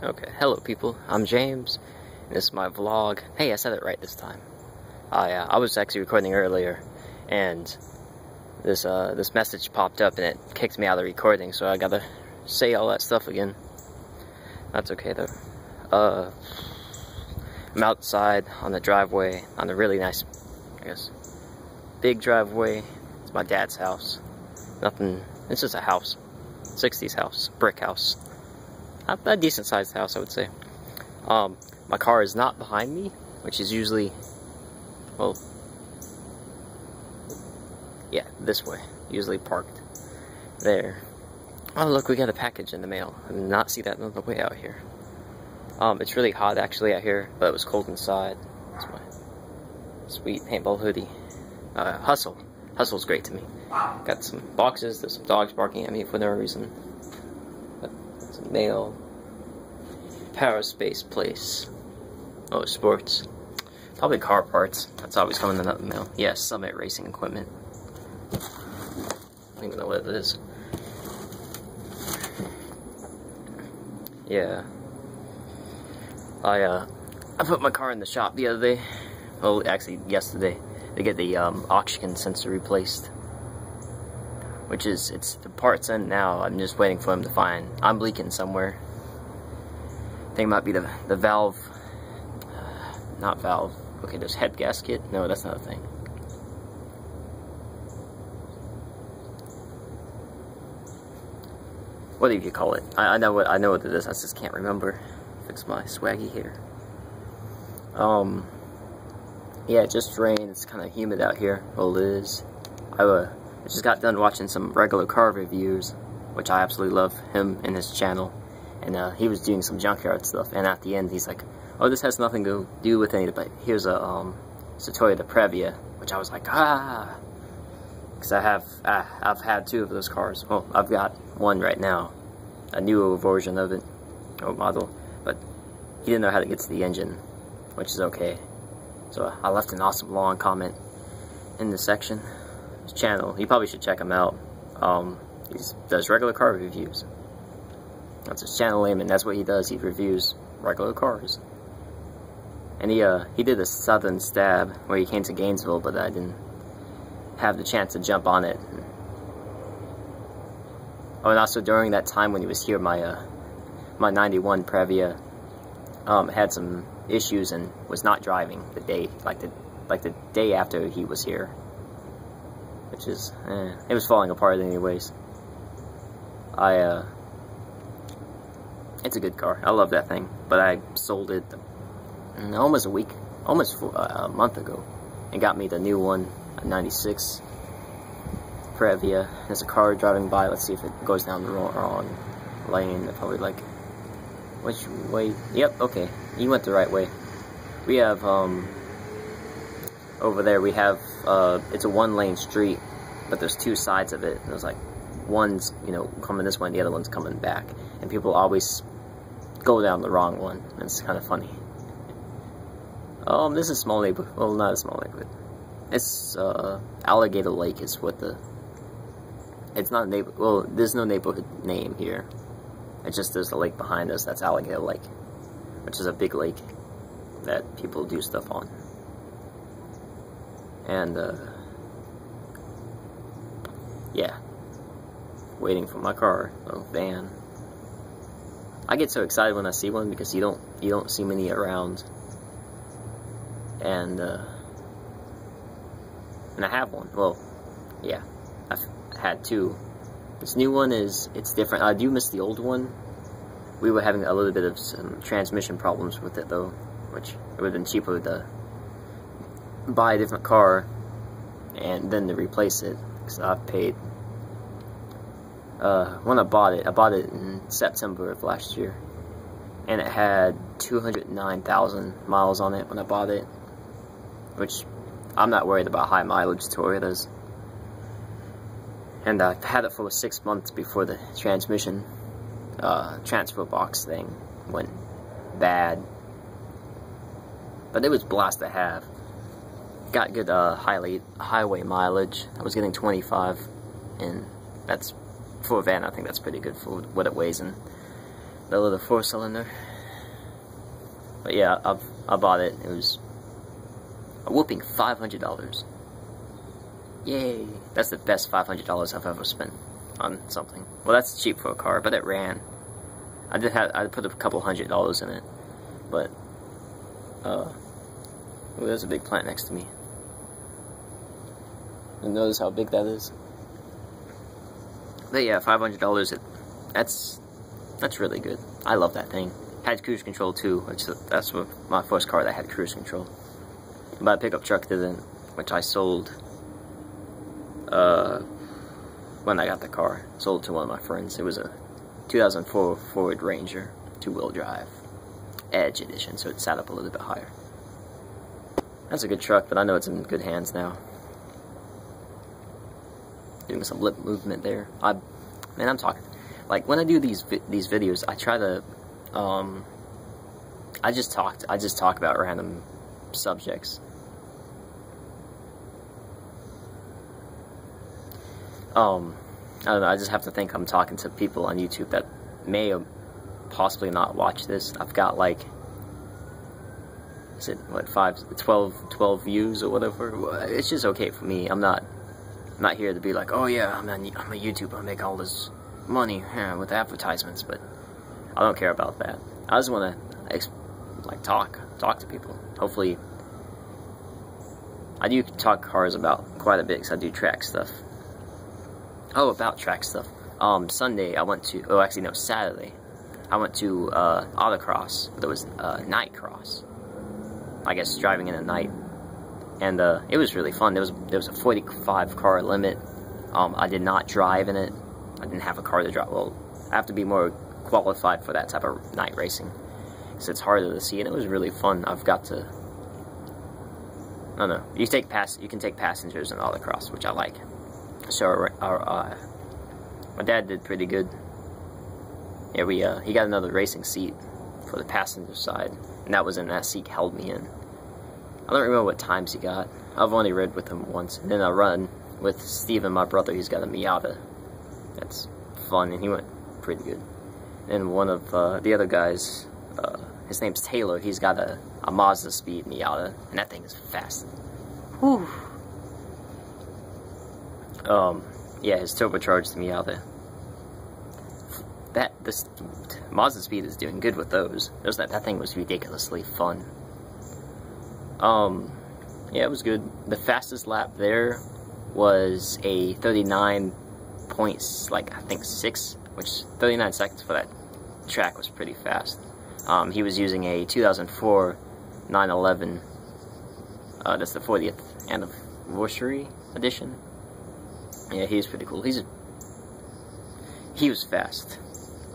Okay, hello people, I'm James, and this is my vlog. Hey, I said it right this time. I was actually recording earlier, and this message popped up and it kicked me out of the recording, so I gotta say all that stuff again. That's okay though. I'm outside on the driveway, on a really nice, I guess, big driveway. It's my dad's house. Nothing, it's just a house. 60s house, brick house. A decent sized house, I would say. My car is not behind me, which is usually, well, yeah, this way. Usually parked there. Oh look, we got a package in the mail. I did not see that on the way out here. It's really hot actually out here, but it was cold inside. It's my sweet paintball hoodie. Hustle. Hustle's great to me. Got some boxes, there's some dogs barking at me for no reason. Some mail. Power Space Place. Oh, sports. Probably car parts. That's always coming in the mail. Yeah, Summit Racing Equipment. I don't even know what it is. Yeah. I put my car in the shop the other day. Well, actually, yesterday. To get the oxygen sensor replaced. Which is, the part's in now. I'm just waiting for him to find. I'm leaking somewhere. I think it might be the valve. Not valve. Okay, there's head gasket. No, that's not a thing. What do you call it? I know what it is. I just can't remember. Fix my swaggy hair. Yeah, it just rained. It's kind of humid out here. Well, it is. I just got done watching some regular car reviews, which I absolutely love him and his channel. And he was doing some junkyard stuff. And at the end, he's like, "Oh, this has nothing to do with anything, but here's a Toyota Previa," which I was like, ah, because I've had two of those cars. Well, I've got one right now, a newer version of it, or model. But he didn't know how to get to the engine, which is okay. So I left an awesome long comment in the section. His channel, you probably should check him out. He does regular car reviews. That's his channel name, and that's what he does. He reviews regular cars. And he did a southern stab where he came to Gainesville, but I didn't have the chance to jump on it. Oh, and also during that time when he was here, my 91 Previa had some issues and was not driving the day, like the day after he was here, which is, it was falling apart anyways. It's a good car. I love that thing, but I sold it almost a month ago, and got me the new one, a 96 Previa. There's a car driving by. Let's see if it goes down the wrong lane. They're probably like, which way? Yep, okay. You went the right way. We have, over there we have, it's a one-lane street, but there's two sides of it. And there's like, one's, coming this way and the other one's coming back. And people always go down the wrong one. And it's kind of funny. This is a small neighborhood. Well, not a small neighborhood. It's, Alligator Lake is what it's not a neighborhood. Well, there's no neighborhood name here. It's just there's a lake behind us, that's Alligator Lake, which is a big lake that people do stuff on. And, yeah, waiting for my car, van. I get so excited when I see one because you don't see many around. And I have one. Well, yeah, I've had two. This new one it's different. I do miss the old one. We were having a little bit of some transmission problems with it though, which it would have been cheaper to buy a different car and then to replace it. Because I've paid, when I bought it in September of last year, and it had 209,000 miles on it when I bought it, which I'm not worried about high mileage Toyotas. And I've had it for 6 months before the transmission transfer box thing went bad. But it was a blast to have. Got good highway mileage. I was getting 25, and that's for a van. I think that's pretty good for what it weighs. And the little 4-cylinder. But yeah, I bought it. It was a whooping $500. Yay! That's the best $500 I've ever spent on something. Well, that's cheap for a car, but it ran. I put a couple $100 in it, but well, there's a big plant next to me. You notice how big that is? But yeah, $500. That's really good. I love that thing. Had cruise control too, that's my first car that had cruise control. But a pickup truck didn't, which I sold when I got the car. Sold to one of my friends. It was a 2004 Ford Ranger, 2-wheel drive, Edge edition, so it sat up a little bit higher. That's a good truck, but I know it's in good hands now. Doing some lip movement there. Man, I'm talking. Like when I do these videos, I try to I just talk about random subjects. I don't know, I just have to think I'm talking to people on YouTube that may or possibly not watch this. I've got like, is it, what, 12 views or whatever? It's just okay for me. I'm not here to be like, oh yeah, I'm a YouTuber, I make all this money with advertisements, but I don't care about that. I just want to, like, talk to people. Hopefully, I do talk cars about quite a bit, because I do track stuff. Oh, about track stuff. Sunday, I went to, oh, actually, no, Saturday, I went to, autocross. There was, night cross. I guess, driving in the night. And, it was really fun. There was a 45 car limit. I did not drive in it. I didn't have a car to drive. Well, I have to be more qualified for that type of night racing, because it's harder to see, and it was really fun. I've got to, I don't know, you can take passengers in autocross, which I like. So my dad did pretty good. Yeah, he got another racing seat for the passenger side, and that seat held me in. I don't remember what times he got. I've only ridden with him once, and then I run with Steven, my brother. He's got a Miata. That's fun, and he went pretty good. And one of the other guys, his name's Taylor, he's got a Mazda Speed Miata, and that thing is fast. Whew. Yeah, his turbocharged Miata. This Mazda Speed is doing good with those. That thing was ridiculously fun. Yeah, it was good. The fastest lap there was a 39 points, like, I think 6, which 39 seconds for that track was pretty fast. He was using a 2004 911, that's the 40th anniversary edition. Yeah, he was pretty cool. He was fast.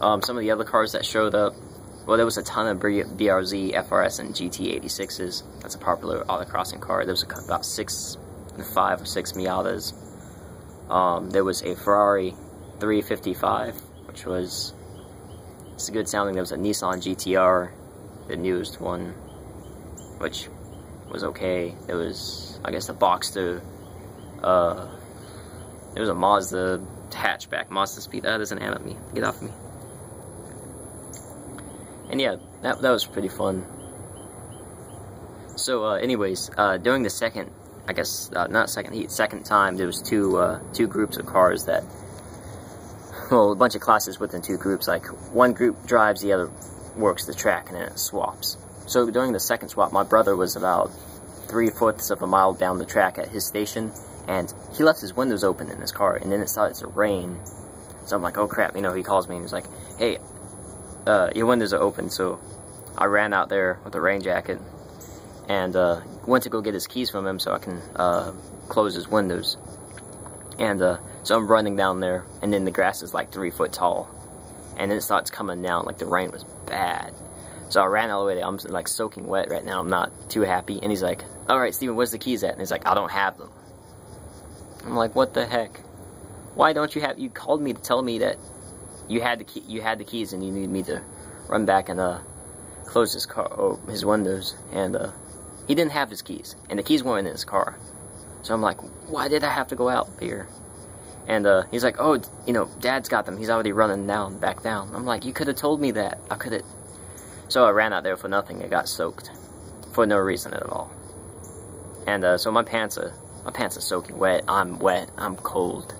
Some of the other cars that showed up, well, there was a ton of BRZ, FRS, and GT86s. That's a popular autocrossing car. There was about 5 or 6 Miatas. There was a Ferrari 355, which was, it's a good sounding. There was a Nissan GTR, the newest one, which was okay. There was, I guess, the Boxster. There was a Mazda hatchback, Mazda Speed. There's an ant at me. Get off me. And yeah, that was pretty fun. So, anyways, during the second, I guess, not second heat, second time, there was two groups of cars that, well, a bunch of classes within 2 groups. Like, one group drives, the other works the track, and then it swaps. So during the second swap, my brother was about 3/4 of a mile down the track at his station, and he left his windows open in his car, and then it started to rain. So I'm like, oh crap, you know, he calls me and he's like, hey, your windows are open. So I ran out there with a rain jacket and went to go get his keys from him so I can close his windows. And so I'm running down there, and then the grass is like 3 foot tall, and then it starts coming down, like the rain was bad. So I ran all the way there. I'm like soaking wet right now. I'm not too happy. And he's like, all right, Steven, where's the keys at? And he's like, I don't have them. I'm like, what the heck? Why don't you have? You called me to tell me that you had the keys, and you need me to run back and close his windows. And he didn't have his keys, and the keys weren't in his car. So I'm like, why did I have to go out here? And he's like, oh, you know, Dad's got them. He's already running back down. I'm like, you could have told me that. I could have. So I ran out there for nothing. It got soaked for no reason at all. And so my pants are soaking wet. I'm wet. I'm cold.